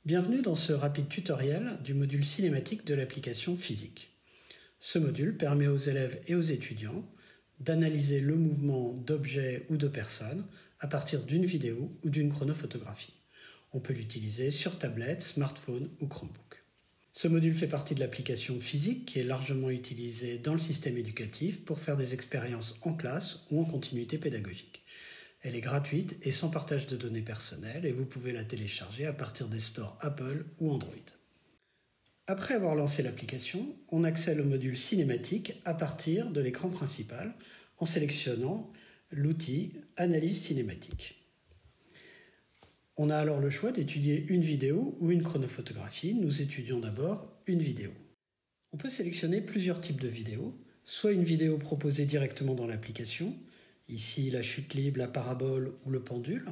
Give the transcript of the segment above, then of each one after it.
Bienvenue dans ce rapide tutoriel du module cinématique de l'application physique. Ce module permet aux élèves et aux étudiants d'analyser le mouvement d'objets ou de personnes à partir d'une vidéo ou d'une chronophotographie. On peut l'utiliser sur tablette, smartphone ou Chromebook. Ce module fait partie de l'application physique qui est largement utilisée dans le système éducatif pour faire des expériences en classe ou en continuité pédagogique. Elle est gratuite et sans partage de données personnelles et vous pouvez la télécharger à partir des stores Apple ou Android. Après avoir lancé l'application, on accède au module cinématique à partir de l'écran principal en sélectionnant l'outil Analyse cinématique. On a alors le choix d'étudier une vidéo ou une chronophotographie. Nous étudions d'abord une vidéo. On peut sélectionner plusieurs types de vidéos, soit une vidéo proposée directement dans l'application, ici la chute libre, la parabole ou le pendule.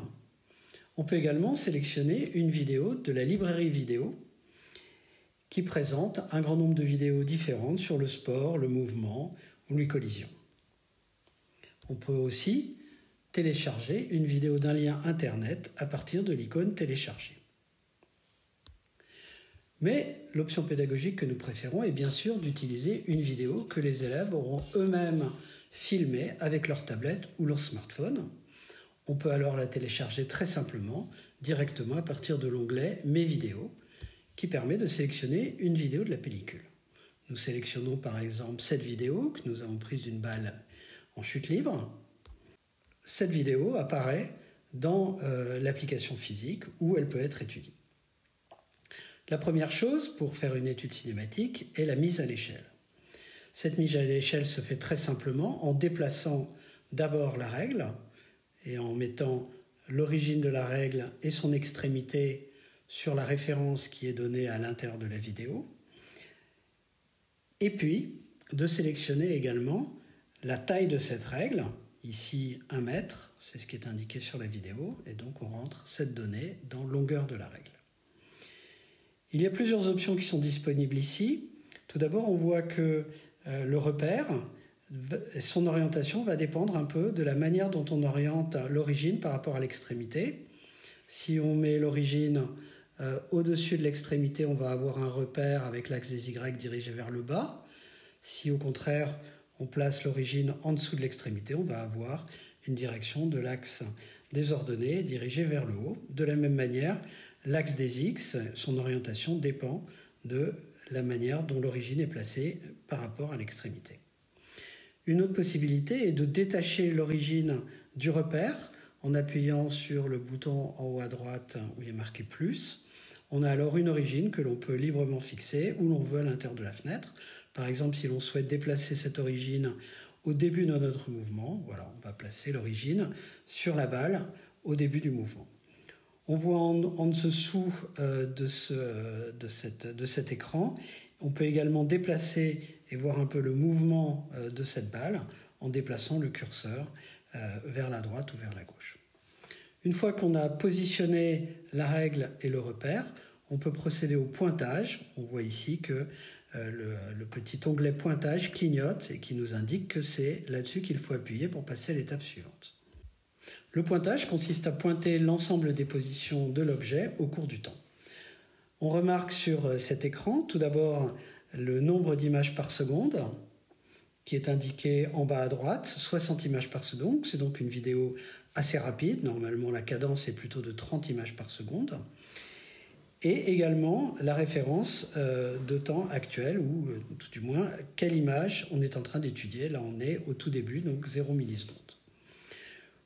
On peut également sélectionner une vidéo de la librairie vidéo qui présente un grand nombre de vidéos différentes sur le sport, le mouvement ou les collisions. On peut aussi télécharger une vidéo d'un lien internet à partir de l'icône télécharger. Mais l'option pédagogique que nous préférons est bien sûr d'utiliser une vidéo que les élèves auront eux-mêmes filmée avec leur tablette ou leur smartphone. On peut alors la télécharger très simplement, directement à partir de l'onglet « Mes vidéos » qui permet de sélectionner une vidéo de la pellicule. Nous sélectionnons par exemple cette vidéo que nous avons prise d'une balle en chute libre. Cette vidéo apparaît dans l'application physique où elle peut être étudiée. La première chose pour faire une étude cinématique est la mise à l'échelle. Cette mise à l'échelle se fait très simplement en déplaçant d'abord la règle et en mettant l'origine de la règle et son extrémité sur la référence qui est donnée à l'intérieur de la vidéo. Et puis de sélectionner également la taille de cette règle, ici 1 mètre, c'est ce qui est indiqué sur la vidéo, et donc on rentre cette donnée dans longueur de la règle. Il y a plusieurs options qui sont disponibles ici. Tout d'abord, on voit que le repère, son orientation va dépendre un peu de la manière dont on oriente l'origine par rapport à l'extrémité. Si on met l'origine au-dessus de l'extrémité, on va avoir un repère avec l'axe des Y dirigé vers le bas. Si au contraire, on place l'origine en dessous de l'extrémité, on va avoir une direction de l'axe des ordonnées dirigée vers le haut. De la même manière, l'axe des X, son orientation dépend de la manière dont l'origine est placée par rapport à l'extrémité. Une autre possibilité est de détacher l'origine du repère en appuyant sur le bouton en haut à droite où il est marqué plus. On a alors une origine que l'on peut librement fixer où l'on veut à l'intérieur de la fenêtre. Par exemple, si l'on souhaite déplacer cette origine au début de notre mouvement, voilà, on va placer l'origine sur la balle au début du mouvement. On voit en dessous de cet écran, on peut également déplacer et voir un peu le mouvement de cette balle en déplaçant le curseur vers la droite ou vers la gauche. Une fois qu'on a positionné la règle et le repère, on peut procéder au pointage. On voit ici que le petit onglet pointage clignote et qui nous indique que c'est là-dessus qu'il faut appuyer pour passer à l'étape suivante. Le pointage consiste à pointer l'ensemble des positions de l'objet au cours du temps. On remarque sur cet écran tout d'abord le nombre d'images par seconde qui est indiqué en bas à droite, 60 images par seconde. C'est donc une vidéo assez rapide. Normalement, la cadence est plutôt de 30 images par seconde. Et également la référence de temps actuel, ou tout du moins quelle image on est en train d'étudier. Là, on est au tout début, donc 0 millisecondes.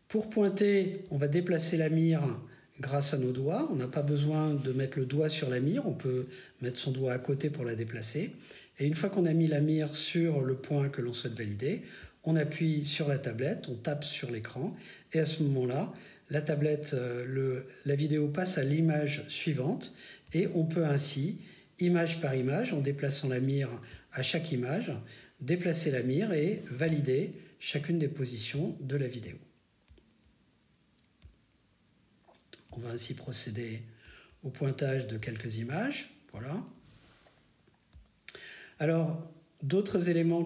Pour pointer, on va déplacer la mire grâce à nos doigts. On n'a pas besoin de mettre le doigt sur la mire, on peut mettre son doigt à côté pour la déplacer. Et une fois qu'on a mis la mire sur le point que l'on souhaite valider, on appuie sur la tablette, on tape sur l'écran, et à ce moment-là, la tablette, la vidéo passe à l'image suivante, et on peut ainsi, image par image, en déplaçant la mire à chaque image, déplacer la mire et valider chacune des positions de la vidéo. On va ainsi procéder au pointage de quelques images. Voilà. Alors, d'autres éléments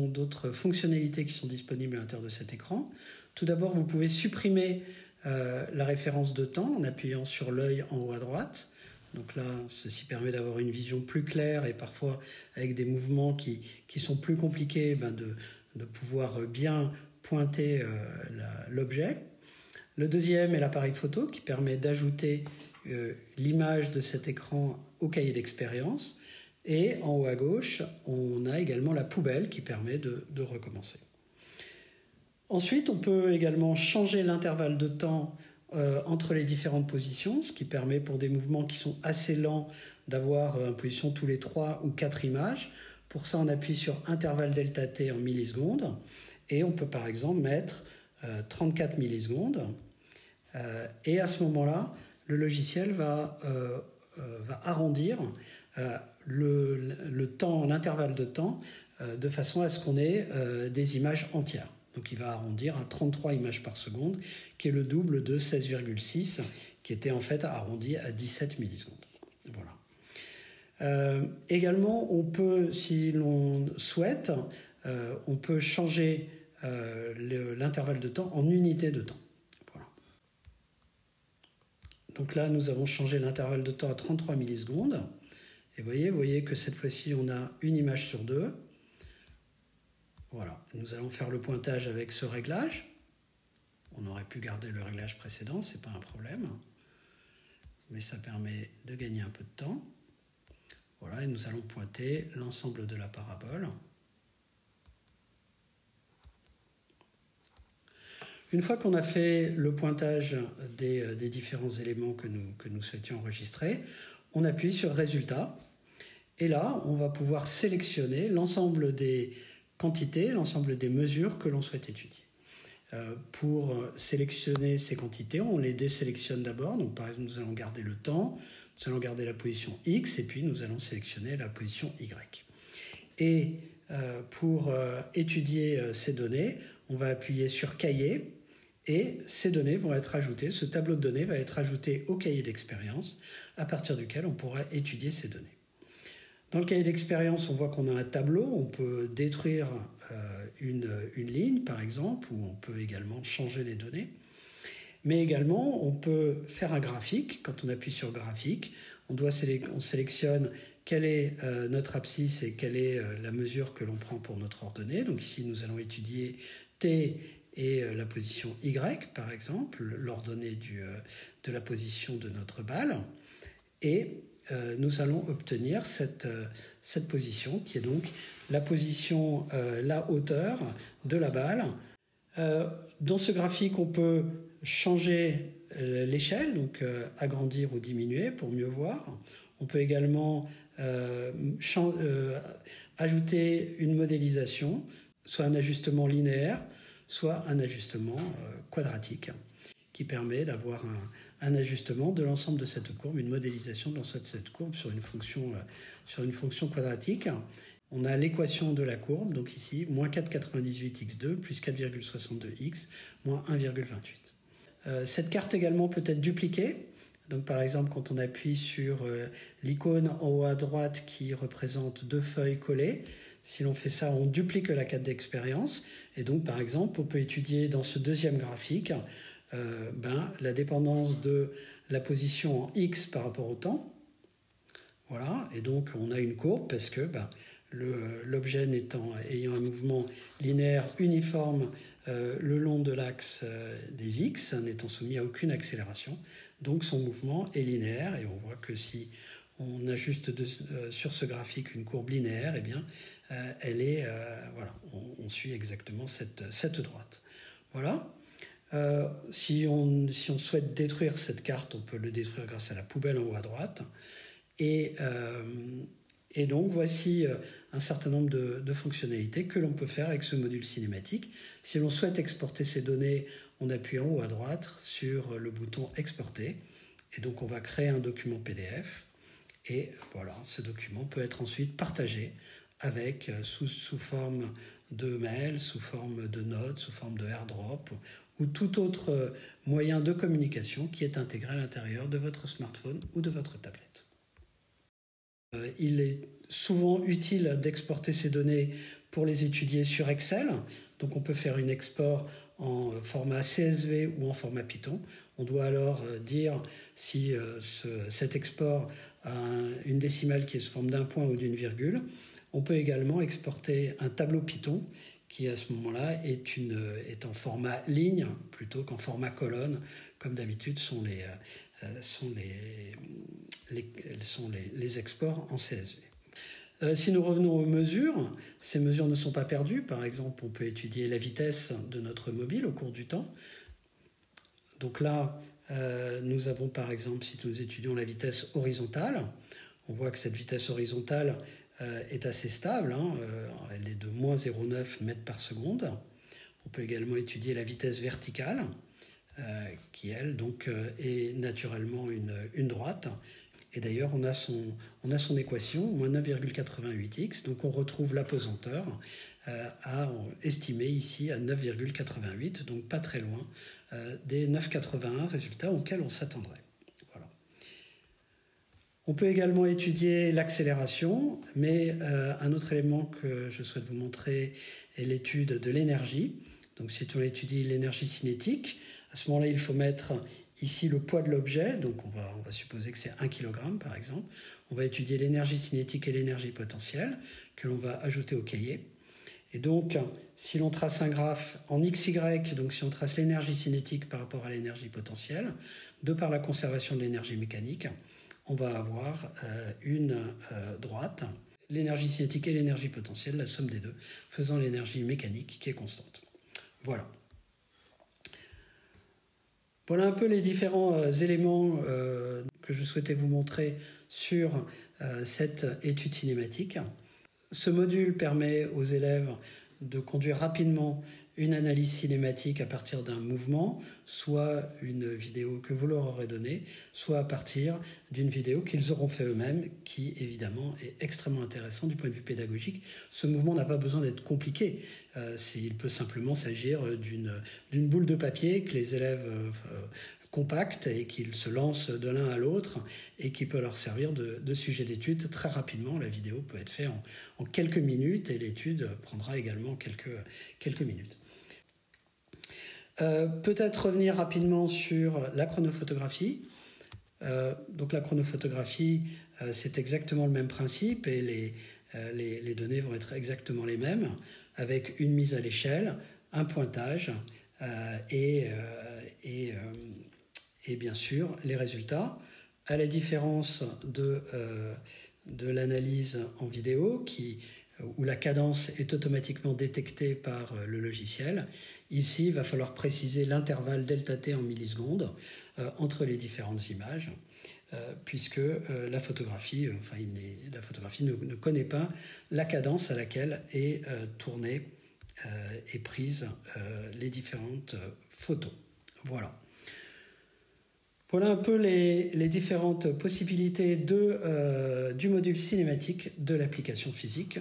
d'autres fonctionnalités qui sont disponibles à l'intérieur de cet écran. Tout d'abord, vous pouvez supprimer la référence de temps en appuyant sur l'œil en haut à droite. Donc là, ceci permet d'avoir une vision plus claire et parfois avec des mouvements qui sont plus compliqués, de pouvoir bien pointer l'objet. Le deuxième est l'appareil photo qui permet d'ajouter l'image de cet écran au cahier d'expérience. Et en haut à gauche, on a également la poubelle qui permet de recommencer. Ensuite, on peut également changer l'intervalle de temps entre les différentes positions, ce qui permet pour des mouvements qui sont assez lents d'avoir une position tous les 3 ou 4 images. Pour ça, on appuie sur intervalle delta t en millisecondes et on peut par exemple mettre 34 millisecondes. Et à ce moment-là, le logiciel va arrondir l'intervalle de temps de façon à ce qu'on ait des images entières. Donc il va arrondir à 33 images par seconde, qui est le double de 16,6, qui était en fait arrondi à 17 millisecondes. Voilà. Également, on peut, si l'on souhaite, on peut changer l'intervalle de temps en unité de temps. Voilà. Donc là, nous avons changé l'intervalle de temps à 33 millisecondes. Et vous voyez que cette fois-ci, on a une image sur deux. Voilà, nous allons faire le pointage avec ce réglage. On aurait pu garder le réglage précédent, ce n'est pas un problème. Mais ça permet de gagner un peu de temps. Voilà, et nous allons pointer l'ensemble de la parabole. Une fois qu'on a fait le pointage des différents éléments que nous souhaitions enregistrer, on appuie sur Résultat. Et là, on va pouvoir sélectionner l'ensemble des quantités, l'ensemble des mesures que l'on souhaite étudier. Pour sélectionner ces quantités, on les désélectionne d'abord. Donc, par exemple, nous allons garder le temps, nous allons garder la position X et puis nous allons sélectionner la position Y. Et pour étudier ces données, on va appuyer sur Cahier et ces données vont être ajoutées. Ce tableau de données va être ajouté au cahier d'expérience à partir duquel on pourra étudier ces données. Dans le cahier d'expérience, on voit qu'on a un tableau, on peut détruire une ligne par exemple, ou on peut également changer les données. Mais également, on peut faire un graphique. Quand on appuie sur graphique, on sélectionne quelle est notre abscisse et quelle est la mesure que l'on prend pour notre ordonnée. Donc ici, nous allons étudier T et la position Y, par exemple, l'ordonnée de la position de notre balle. Et nous allons obtenir cette position qui est donc la position, la hauteur de la balle. Dans ce graphique, on peut changer l'échelle, donc agrandir ou diminuer pour mieux voir. On peut également ajouter une modélisation, soit un ajustement linéaire, soit un ajustement quadratique, qui permet d'avoir un ajustement de l'ensemble de cette courbe, une modélisation de l'ensemble de cette courbe sur une fonction quadratique. On a l'équation de la courbe, donc ici, moins 4,98x2 plus 4,62x moins 1,28. Cette carte également peut être dupliquée. Donc par exemple, quand on appuie sur l'icône en haut à droite qui représente deux feuilles collées, si l'on fait ça, on duplique la carte d'expérience. Et donc par exemple, on peut étudier dans ce deuxième graphique la dépendance de la position en X par rapport au temps. Voilà, et donc on a une courbe parce que l'objet ayant un mouvement linéaire uniforme le long de l'axe des X, n'étant soumis à aucune accélération, donc son mouvement est linéaire, et on voit que si on ajuste sur ce graphique une courbe linéaire, eh bien, on suit exactement cette droite. Voilà. Si on souhaite détruire cette carte, on peut le détruire grâce à la poubelle en haut à droite. Et donc, voici un certain nombre de fonctionnalités que l'on peut faire avec ce module cinématique. Si l'on souhaite exporter ces données, on appuie en haut à droite sur le bouton « Exporter ». Et donc, on va créer un document PDF. Et voilà, ce document peut être ensuite partagé avec, sous forme de mail, sous forme de notes, sous forme de airdrop ou tout autre moyen de communication qui est intégré à l'intérieur de votre smartphone ou de votre tablette. Il est souvent utile d'exporter ces données pour les étudier sur Excel. Donc on peut faire un export en format CSV ou en format Python. On doit alors dire si cet export a une décimale qui est sous forme d'un point ou d'une virgule. On peut également exporter un tableau Python qui à ce moment-là est en format ligne plutôt qu'en format colonne, comme d'habitude sont les exports en CSV. Si nous revenons aux mesures, ces mesures ne sont pas perdues. Par exemple, on peut étudier la vitesse de notre mobile au cours du temps. Donc là, nous avons par exemple, si nous étudions la vitesse horizontale, on voit que cette vitesse horizontale est assez stable, elle est de moins 0,9 mètres par seconde. On peut également étudier la vitesse verticale, qui elle donc est naturellement une droite. Et d'ailleurs on a son équation, moins 9,88x, donc on retrouve l'apesanteur estimée ici à 9,88, donc pas très loin des 9,81 résultats auxquels on s'attendrait. Voilà. On peut également étudier l'accélération, mais un autre élément que je souhaite vous montrer est l'étude de l'énergie. Donc si on étudie l'énergie cinétique, à ce moment-là il faut mettre ici le poids de l'objet, donc on va supposer que c'est 1 kg par exemple. On va étudier l'énergie cinétique et l'énergie potentielle que l'on va ajouter au cahier. Et donc, si l'on trace un graphe en XY, donc si on trace l'énergie cinétique par rapport à l'énergie potentielle, de par la conservation de l'énergie mécanique, on va avoir une droite, l'énergie cinétique et l'énergie potentielle, la somme des deux, faisant l'énergie mécanique qui est constante. Voilà. Voilà un peu les différents éléments que je souhaitais vous montrer sur cette étude cinématique. Ce module permet aux élèves de conduire rapidement une analyse cinématique à partir d'un mouvement, soit une vidéo que vous leur aurez donnée, soit à partir d'une vidéo qu'ils auront fait eux-mêmes, qui évidemment est extrêmement intéressant du point de vue pédagogique. Ce mouvement n'a pas besoin d'être compliqué. Il peut simplement s'agir d'une boule de papier que les élèves compactent et qu'ils se lancent de l'un à l'autre et qui peut leur servir de sujet d'étude très rapidement. La vidéo peut être faite en quelques minutes et l'étude prendra également quelques minutes. Peut-être revenir rapidement sur la chronophotographie. Donc la chronophotographie, c'est exactement le même principe et les données vont être exactement les mêmes, avec une mise à l'échelle, un pointage et bien sûr les résultats. À la différence de l'analyse en vidéo où la cadence est automatiquement détectée par le logiciel, ici il va falloir préciser l'intervalle ΔT en millisecondes entre les différentes images, puisque la photographie ne connaît pas la cadence à laquelle est tournée et prise les différentes photos. Voilà. Voilà un peu les différentes possibilités du module cinématique de l'application physique.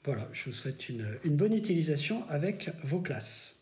Voilà, je vous souhaite une bonne utilisation avec vos classes.